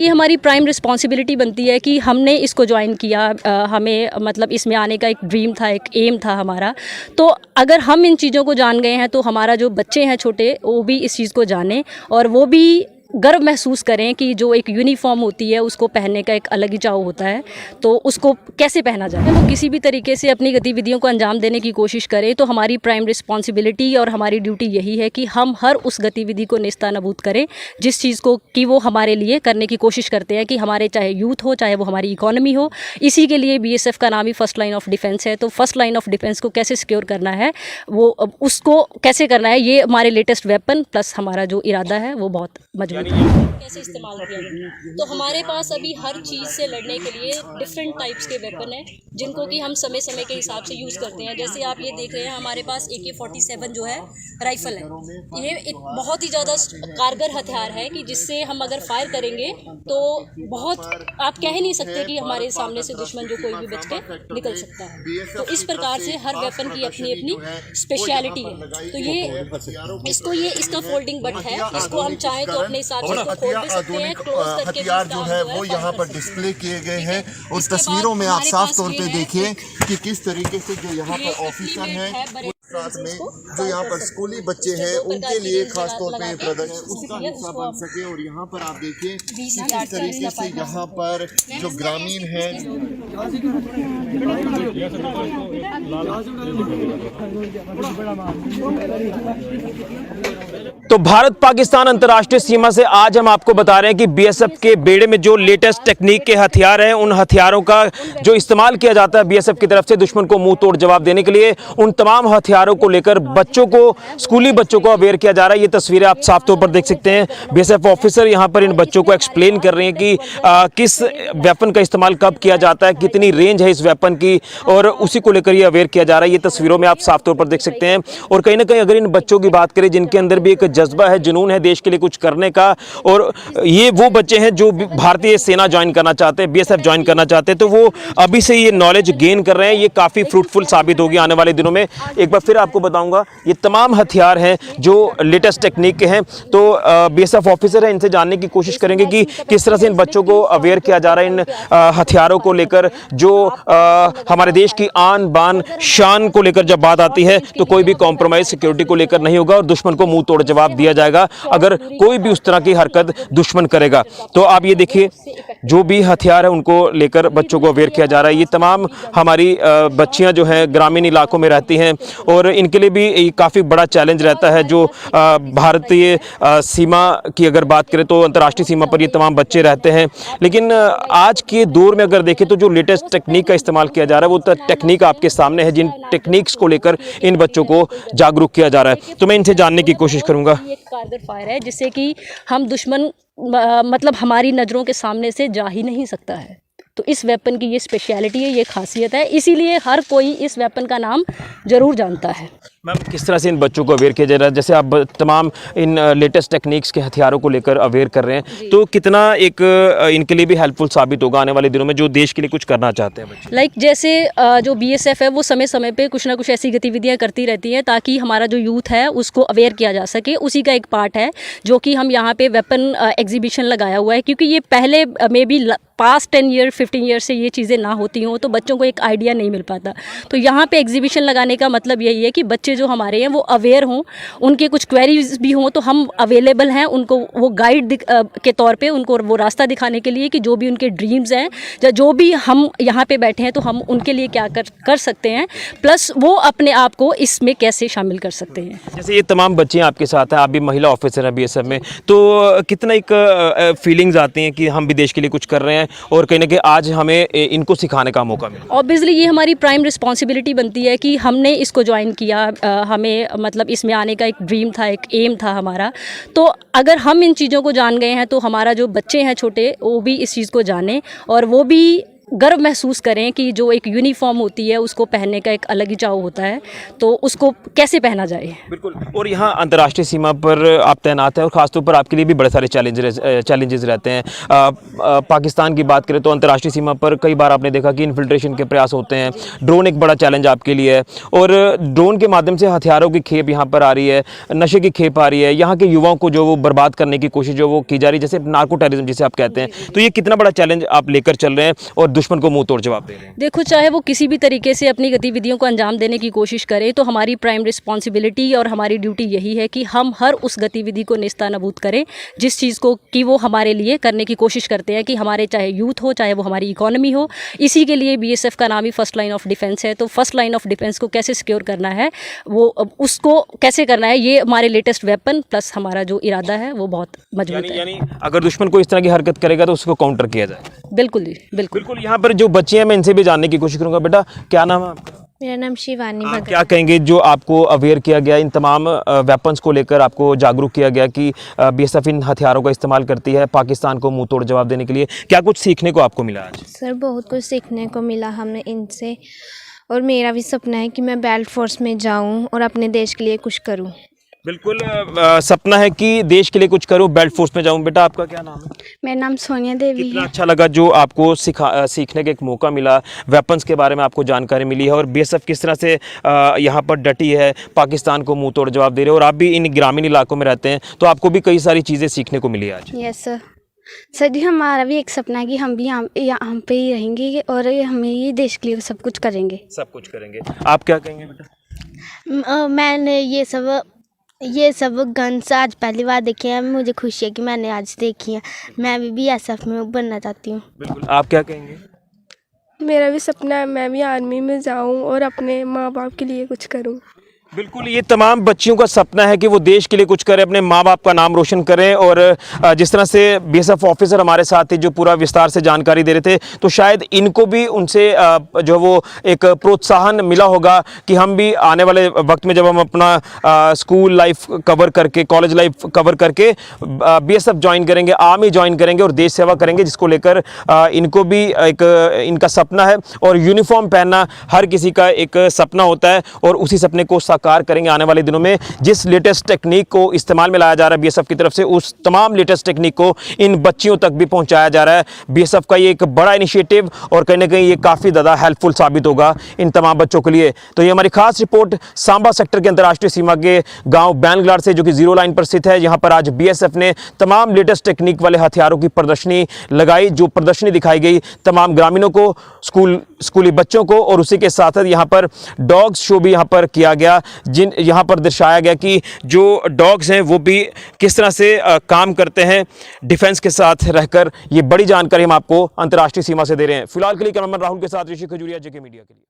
ये हमारी prime responsibility बनती है कि हमने इसको ज्वाइन किया, हमें मतलब इसमें आने का एक ड्रीम था, एक एम था हमारा। तो अगर हम इन चीज़ों को जान गए हैं तो हमारा जो बच्चे हैं छोटे, वो भी इस चीज़ को जानें और वो भी गर्व महसूस करें कि जो एक यूनिफॉर्म होती है उसको पहनने का एक अलग ही चाव होता है, तो उसको कैसे पहना जाए। वो किसी भी तरीके से अपनी गतिविधियों को अंजाम देने की कोशिश करें तो हमारी प्राइम रिस्पॉन्सिबिलिटी और हमारी ड्यूटी यही है कि हम हर उस गतिविधि को नेस्तनाबूद करें जिस चीज़ को कि वो हमारे लिए करने की कोशिश करते हैं, कि हमारे चाहे यूथ हो, चाहे वो हमारी इकोनॉमी हो। इसी के लिए BSF का नाम ही फर्स्ट लाइन ऑफ डिफेंस है। तो फर्स्ट लाइन ऑफ डिफेंस को कैसे सिक्योर करना है, वो उसको कैसे करना है, ये हमारे लेटेस्ट वेपन प्लस हमारा जो इरादा है वो बहुत मजबूत है। कैसे इस्तेमाल किया जाए, तो हमारे पास अभी हर चीज़ से लड़ने के लिए डिफरेंट टाइप्स के वेपन हैं जिनको कि हम समय समय के हिसाब से यूज़ करते हैं। जैसे आप ये देख रहे हैं, हमारे पास AK-47 जो है राइफ़ल है। ये एक बहुत ही ज़्यादा कारगर हथियार है कि जिससे हम अगर फायर करेंगे तो बहुत, आप कह ही नहीं सकते कि हमारे सामने से दुश्मन जो कोई भी बच के निकल सकता है। तो इस प्रकार से हर वेपन की अपनी अपनी स्पेशलिटी है। तो ये इसका फोल्डिंग बट है, इसको हम चाहें तो अपने हिसाब से खोल भी सकते हैं, क्लोज करके हथियार जो है वो यहाँ पर डिस्प्ले किए गए हैं और तस्वीरों में आप साफ तौर पे देखिए कि किस तरीके से जो यहाँ पर ऑफिसर हैं, साथ में जो यहाँ पर स्कूली बच्चे हैं उनके लिए खास तौर पे प्रदर्शन उसका हिस्सा बन सके। और यहाँ पर आप देखिए कि किस तरीके से यहाँ पर जो ग्रामीण हैं तो भारत पाकिस्तान अंतर्राष्ट्रीय सीमा से आज हम आपको बता रहे हैं कि BSF के बेड़े में जो लेटेस्ट टेक्निक के हथियार हैं, उन हथियारों का जो इस्तेमाल किया जाता है BSF की तरफ से दुश्मन को मुंह तोड़ जवाब देने के लिए, उन तमाम हथियारों को लेकर बच्चों को, स्कूली बच्चों को अवेयर किया जा रहा है। ये तस्वीरें आप साफ तौर पर देख सकते हैं। BSF ऑफिसर यहाँ पर इन बच्चों को एक्सप्लेन कर रहे हैं कि किस वेपन का इस्तेमाल कब किया जाता है, कितनी रेंज है इस वेपन की, और उसी को लेकर ये अवेयर किया जा रहा है। ये तस्वीरों में आप साफ तौर पर देख सकते हैं। और कहीं ना कहीं अगर इन बच्चों की बात करें जिनके अंदर भी एक जज्बा है, जुनून है देश के लिए कुछ करने का, और ये वो बच्चे हैं जो भारतीय सेना ज्वाइन करना चाहते हैं, BSF ज्वाइन करना चाहते हैं, तो वो अभी से ये नॉलेज गेन कर रहे हैं। ये काफ़ी फ्रूटफुल साबित होगी आने वाले दिनों में। एक बार फिर आपको बताऊंगा, ये तमाम हथियार हैं जो लेटेस्ट टेक्निक के हैं। तो BSF ऑफिसर है, इनसे जानने की कोशिश करेंगे कि किस तरह से इन बच्चों को अवेयर किया जा रहा है इन हथियारों को लेकर, जो हमारे देश की आन बान शान को लेकर जब बात आती है तो कोई भी कॉम्प्रोमाइज सिक्योरिटी को लेकर नहीं होगा और दुश्मन को मुंह तोड़ जवाब दिया जाएगा अगर कोई भी उस तरह की हरकत दुश्मन करेगा। तो आप ये देखिए, जो भी हथियार है उनको लेकर बच्चों को अवेयर किया जा रहा है। ये तमाम हमारी बच्चियां जो हैं ग्रामीण इलाकों में रहती हैं और इनके लिए भी काफ़ी बड़ा चैलेंज रहता है। जो भारतीय सीमा की अगर बात करें तो अंतर्राष्ट्रीय सीमा पर ये तमाम बच्चे रहते हैं, लेकिन आज के दौर में अगर देखें तो जो लेटेस्ट टेक्निक का इस्तेमाल किया जा रहा है वो टेक्निक आपके सामने है, जिन टेक्निक्स को लेकर इन बच्चों को जागरूक किया जा रहा है। तो मैं इनसे जानने की कोशिश करूंगा। एक कारगर फायर है जिससे कि हम दुश्मन मतलब हमारी नज़रों के सामने से जा ही नहीं सकता है। तो इस वेपन की ये स्पेशलिटी है, ये खासियत है, इसीलिए हर कोई इस वेपन का नाम ज़रूर जानता है। मैम, किस तरह से इन बच्चों को अवेयर किया जा रहा है? जैसे आप तमाम इन लेटेस्ट टेक्निक्स के हथियारों को लेकर अवेयर कर रहे हैं, तो कितना एक इनके लिए भी हेल्पफुल साबित होगा आने वाले दिनों में जो देश के लिए कुछ करना चाहते हैं बच्चे? लाइक जैसे जो BSF है वो समय समय पे कुछ ना कुछ ऐसी गतिविधियां करती रहती हैं ताकि हमारा जो यूथ है उसको अवेयर किया जा सके। उसी का एक पार्ट है जो कि हम यहाँ पे वेपन एग्जीबिशन लगाया हुआ है, क्योंकि ये पहले may be past 10 year 15 year से ये चीज़ें ना होती हों तो बच्चों को एक आइडिया नहीं मिल पाता। तो यहाँ पे एग्जीबिशन लगाने का मतलब यही है कि बच्चे जो हमारे हैं वो अवेयर हों, उनके कुछ क्वेरीज भी हों तो हम अवेलेबल हैं उनको वो गाइड के तौर पे, उनको वो रास्ता दिखाने के लिए कि जो भी उनके ड्रीम्स हैं या जो भी हम यहाँ पे बैठे हैं तो हम उनके लिए क्या कर सकते हैं, प्लस वो अपने आप को इसमें कैसे शामिल कर सकते हैं। जैसे ये तमाम बच्चे आपके साथ हैं, आप भी महिला ऑफिसर हैं BSF में, तो कितना एक फीलिंग्स आती हैं कि हम भी देश के लिए कुछ कर रहे हैं और कहीं ना कहीं आज हमें इनको सिखाने का मौका मिला? ऑब्वियसली ये हमारी प्राइम रिस्पॉन्सिबिलिटी बनती है कि हमने इसको ज्वाइन किया, हमें मतलब इसमें आने का एक ड्रीम था, एक एम था हमारा। तो अगर हम इन चीज़ों को जान गए हैं तो हमारा जो बच्चे हैं छोटे, वो भी इस चीज़ को जानें और वो भी गर्व महसूस करें कि जो एक यूनिफॉर्म होती है उसको पहनने का एक अलग ही चाव होता है, तो उसको कैसे पहना जाए। बिल्कुल। और यहाँ अंतर्राष्ट्रीय सीमा पर आप तैनात हैं और ख़ासतौर पर आपके लिए भी बड़े सारे चैलेंजेस रहते हैं। पाकिस्तान की बात करें तो अंतर्राष्ट्रीय सीमा पर कई बार आपने देखा कि इन्फिल्ट्रेशन के प्रयास होते हैं। ड्रोन एक बड़ा चैलेंज आपके लिए है और ड्रोन के माध्यम से हथियारों की खेप यहाँ पर आ रही है, नशे की खेप आ रही है, यहाँ के युवाओं को जो वो बर्बाद करने की कोशिश जो वो की जा रही है, जैसे नार्को टेररिज्म जिसे आप कहते हैं। तो ये कितना बड़ा चैलेंज आप लेकर चल रहे हैं और दुश्मन को मुंह तोड़ जवाब दे रहे हैं? देखो, चाहे वो किसी भी तरीके से अपनी गतिविधियों को अंजाम देने की कोशिश करे, तो हमारी प्राइम रिस्पॉन्सिबिलिटी और हमारी ड्यूटी यही है कि हम हर उस गतिविधि को नेस्तनाबूद करें जिस चीज़ को कि वो हमारे लिए करने की कोशिश करते हैं, कि हमारे चाहे यूथ हो, चाहे वो हमारी इकोनॉमी हो। इसी के लिए बीएसएफ का नाम ही फर्स्ट लाइन ऑफ डिफेंस है। तो फर्स्ट लाइन ऑफ डिफेंस को कैसे सिक्योर करना है, वो उसको कैसे करना है, ये हमारे लेटेस्ट वेपन प्लस हमारा जो इरादा है वो बहुत मजबूत है। यानी अगर दुश्मन को इस तरह की हरकत करेगा तो उसको काउंटर किया जाए। बिल्कुल जी, बिल्कुल। बिल्कुल। यहाँ पर जो बच्चे हैं मैं इनसे भी जानने की कोशिश करूंगा। बेटा, क्या नाम है आपका? मेरा नाम शिवानी आप भगत। क्या कहेंगे जो आपको अवेयर किया गया, इन तमाम वेपन्स को लेकर आपको जागरूक किया गया कि बीएसएफ इन हथियारों का इस्तेमाल करती है पाकिस्तान को मुंह तोड़ जवाब देने के लिए, क्या कुछ सीखने को आपको मिला आज? सर, बहुत कुछ सीखने को मिला हमें इनसे, और मेरा भी सपना है कि मैं बेल्ट फोर्स में जाऊं और अपने देश के लिए कुछ करूं। बिल्कुल। सपना है कि देश के लिए कुछ करो, बेल्ट फोर्स में जाऊं। बेटा, आपका क्या नाम है? मेरा नाम सोनिया देवी कितना है। अच्छा लगा जो आपको सीखने का एक मौका मिला, वेपन्स के बारे में आपको जानकारी मिली है और बीएसएफ किस तरह से यहाँ पर डटी है, पाकिस्तान को मुंह तोड़ जवाब दे रहे हैं। और आप भी इन ग्रामीण इलाकों में रहते हैं तो आपको भी कई सारी चीज़ें सीखने को मिली आज। Yes sir. सर जी, हमारा भी एक सपना है कि हम भी यहाँ पे ही रहेंगे और हम ये देश के लिए सब कुछ करेंगे। सब कुछ करेंगे। आप क्या कहेंगे बेटा? मैंने ये सब गन्स आज पहली बार देखे हैं। मुझे खुशी है कि मैंने आज देखी है। मैं भी बीएसएफ में बनना चाहती हूँ। बिल्कुल। आप क्या कहेंगे? मेरा भी सपना है मैं भी आर्मी में जाऊं और अपने माँ बाप के लिए कुछ करूं। बिल्कुल। ये तमाम बच्चियों का सपना है कि वो देश के लिए कुछ करें, अपने माँ बाप का नाम रोशन करें। और जिस तरह से बीएसएफ ऑफिसर हमारे साथ थे जो पूरा विस्तार से जानकारी दे रहे थे, तो शायद इनको भी उनसे जो वो एक प्रोत्साहन मिला होगा कि हम भी आने वाले वक्त में जब हम अपना स्कूल लाइफ कवर करके, कॉलेज लाइफ कवर करके बीएसएफ ज्वाइन करेंगे, आर्मी ज्वाइन करेंगे और देश सेवा करेंगे, जिसको लेकर इनको भी एक इनका सपना है। और यूनिफॉर्म पहनना हर किसी का एक सपना होता है और उसी सपने को साकार करेंगे आने वाले दिनों में। जिस लेटेस्ट टेक्निक को इस्तेमाल में लाया जा रहा है बीएसएफ की तरफ से, उस तमाम लेटेस्ट टेक्निक को इन बच्चियों तक भी पहुंचाया जा रहा है। बीएसएफ का ये एक बड़ा इनिशिएटिव और कहीं ना कहीं ये काफ़ी ज़्यादा हेल्पफुल साबित होगा इन तमाम बच्चों के लिए। तो ये हमारी खास रिपोर्ट सांबा सेक्टर के अंतर्राष्ट्रीय सीमा के गांव बैंगलार से, जो कि जीरो लाइन पर स्थित है। यहाँ पर आज बीएसएफ ने तमाम लेटेस्ट टेक्निक वाले हथियारों की प्रदर्शनी लगाई। जो प्रदर्शनी दिखाई गई तमाम ग्रामीणों को, स्कूली बच्चों को, और उसी के साथ साथ यहाँ पर डॉग्स शो भी यहाँ पर किया गया, जिन यहाँ पर दर्शाया गया कि जो डॉग्स हैं वो भी किस तरह से काम करते हैं डिफेंस के साथ रहकर। ये बड़ी जानकारी हम आपको अंतर्राष्ट्रीय सीमा से दे रहे हैं। फिलहाल के लिए कैमरामैन राहुल के साथ ऋषि खजूरिया, जेके मीडिया के लिए।